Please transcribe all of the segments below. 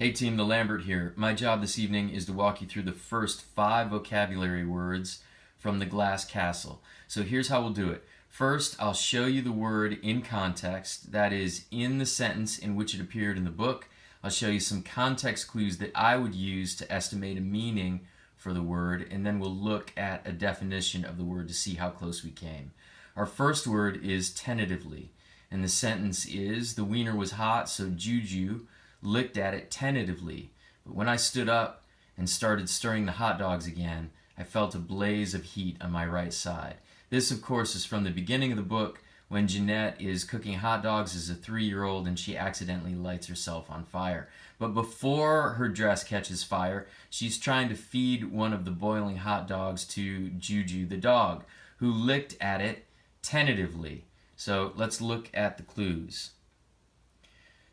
Hey team, the Lambert here. My job this evening is to walk you through the first 5 vocabulary words from the Glass Castle. So here's how we'll do it. First, I'll show you the word in context, that is, in the sentence in which it appeared in the book. I'll show you some context clues that I would use to estimate a meaning for the word, and then we'll look at a definition of the word to see how close we came. Our first word is tentatively, and the sentence is, the wiener was hot, so Juju licked at it tentatively, but when I stood up and started stirring the hot dogs again, I felt a blaze of heat on my right side. This, of course, is from the beginning of the book when Jeanette is cooking hot dogs as a 3-year-old and she accidentally lights herself on fire. But before her dress catches fire, she's trying to feed one of the boiling hot dogs to Juju the dog, who licked at it tentatively. So let's look at the clues.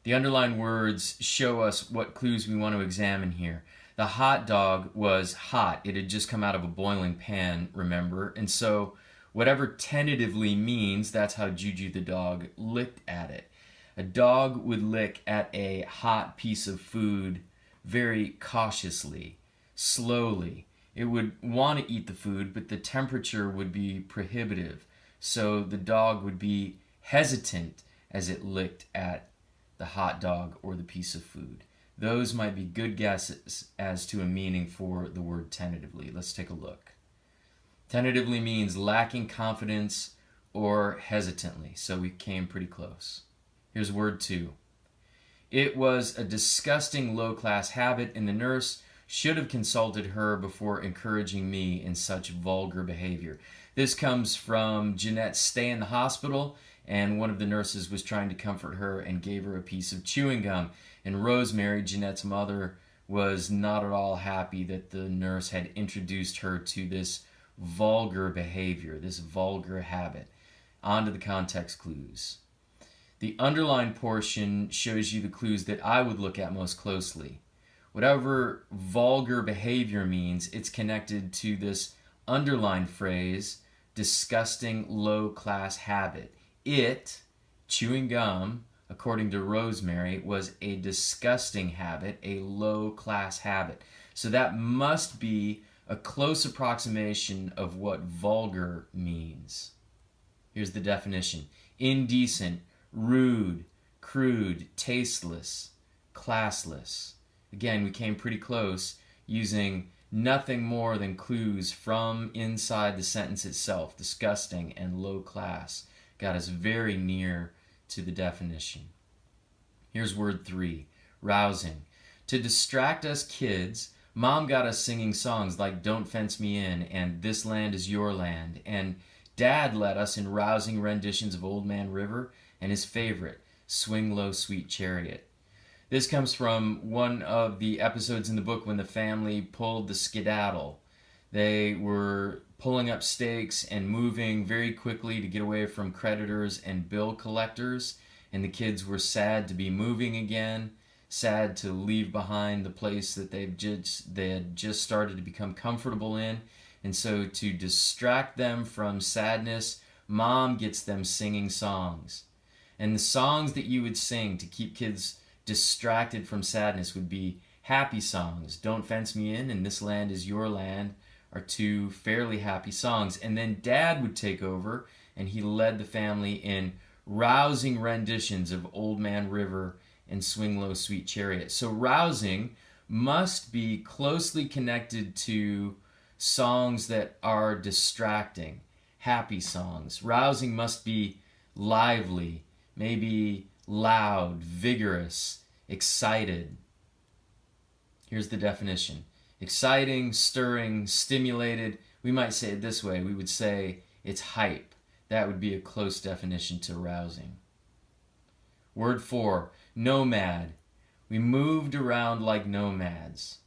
The underlined words show us what clues we want to examine here. The hot dog was hot. It had just come out of a boiling pan, remember? And so whatever tentatively means, that's how Juju the dog licked at it. A dog would lick at a hot piece of food very cautiously, slowly. It would want to eat the food, but the temperature would be prohibitive. So the dog would be hesitant as it licked at the hot dog or the piece of food. Those might be good guesses as to a meaning for the word tentatively. Let's take a look. Tentatively means lacking confidence or hesitantly, so we came pretty close. Here's word 2. It was a disgusting low-class habit, and the nurse should have consulted her before encouraging me in such vulgar behavior. This comes from Jeanette's stay in the hospital, and one of the nurses was trying to comfort her and gave her a piece of chewing gum. And Rosemary, Jeanette's mother, was not at all happy that the nurse had introduced her to this vulgar behavior, this vulgar habit. On to the context clues. The underlined portion shows you the clues that I would look at most closely. Whatever vulgar behavior means, it's connected to this underlined phrase, disgusting low-class habit. It, chewing gum, according to Rosemary, was a disgusting habit, a low-class habit. So that must be a close approximation of what vulgar means. Here's the definition. Indecent, rude, crude, tasteless, classless. Again, we came pretty close using nothing more than clues from inside the sentence itself. Disgusting and low class got us very near to the definition. Here's word 3, rousing. To distract us kids, Mom got us singing songs like Don't Fence Me In and This Land Is Your Land, and Dad led us in rousing renditions of Old Man River and his favorite, Swing Low Sweet Chariot. This comes from one of the episodes in the book when the family pulled the skedaddle. They were pulling up stakes and moving very quickly to get away from creditors and bill collectors, and the kids were sad to be moving again, sad to leave behind the place that they had just started to become comfortable in. And so to distract them from sadness, Mom gets them singing songs. And the songs that you would sing to keep kids distracted from sadness would be happy songs. Don't Fence Me In and This Land Is Your Land are 2 fairly happy songs. And then Dad would take over, and he led the family in rousing renditions of Old Man River and Swing Low Sweet Chariot. So rousing must be closely connected to songs that are distracting, happy songs. Rousing must be lively, maybe loud, vigorous, excited. Here's the definition. Exciting, stirring, stimulated. We might say it this way. We would say it's hype. That would be a close definition to rousing. Word 4, nomad. We moved around like nomads.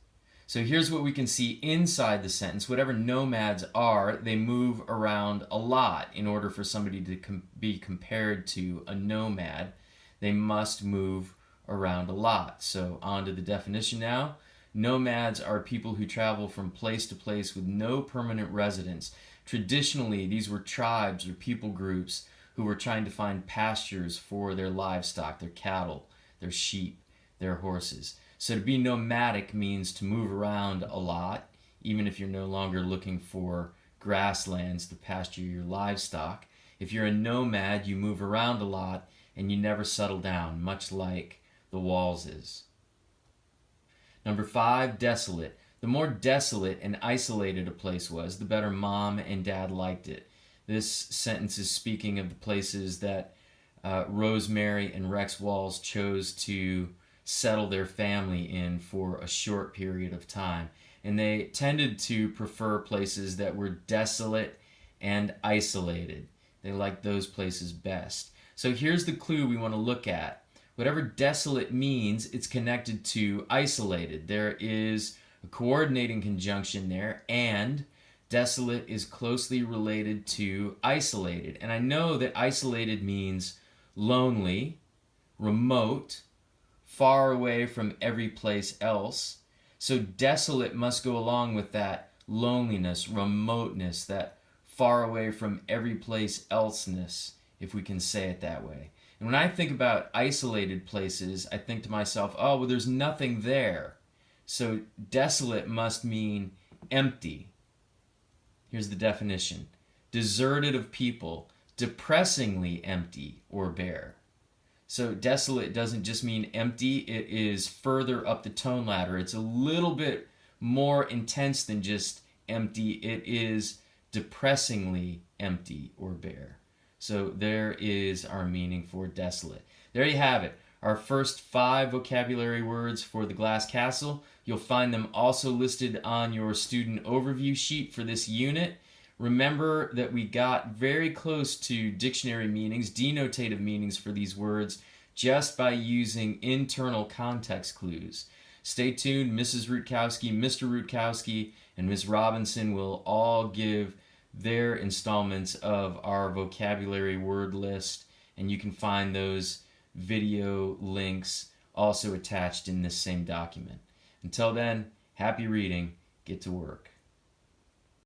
So here's what we can see inside the sentence. Whatever nomads are, they move around a lot. In order for somebody to be compared to a nomad, they must move around a lot. So on to the definition now. Nomads are people who travel from place to place with no permanent residence. Traditionally, these were tribes or people groups who were trying to find pastures for their livestock, their cattle, their sheep, their horses. So to be nomadic means to move around a lot, even if you're no longer looking for grasslands to pasture your livestock. If you're a nomad, you move around a lot and you never settle down, much like the Walls is. Number 5, desolate. The more desolate and isolated a place was, the better Mom and Dad liked it. This sentence is speaking of the places that Rosemary and Rex Walls chose to settle their family in for a short period of time. And they tended to prefer places that were desolate and isolated. They liked those places best. So here's the clue we want to look at. Whatever desolate means, it's connected to isolated. There is a coordinating conjunction there, and desolate is closely related to isolated. And I know that isolated means lonely, remote, far away from every place else. So desolate must go along with that loneliness, remoteness, that far away from every place elseness, if we can say it that way. And when I think about isolated places, I think to myself, oh, well, there's nothing there. So desolate must mean empty. Here's the definition. Deserted of people, depressingly empty or bare. So desolate doesn't just mean empty, it is further up the tone ladder. It's a little bit more intense than just empty. It is depressingly empty or bare. So there is our meaning for desolate. There you have it. Our first 5 vocabulary words for the Glass Castle. You'll find them also listed on your student overview sheet for this unit. Remember that we got very close to dictionary meanings, denotative meanings for these words, just by using internal context clues. Stay tuned. Mrs. Rutkowski, Mr. Rutkowski, and Ms. Robinson will all give their installments of our vocabulary word list, and you can find those video links also attached in this same document. Until then, happy reading. Get to work.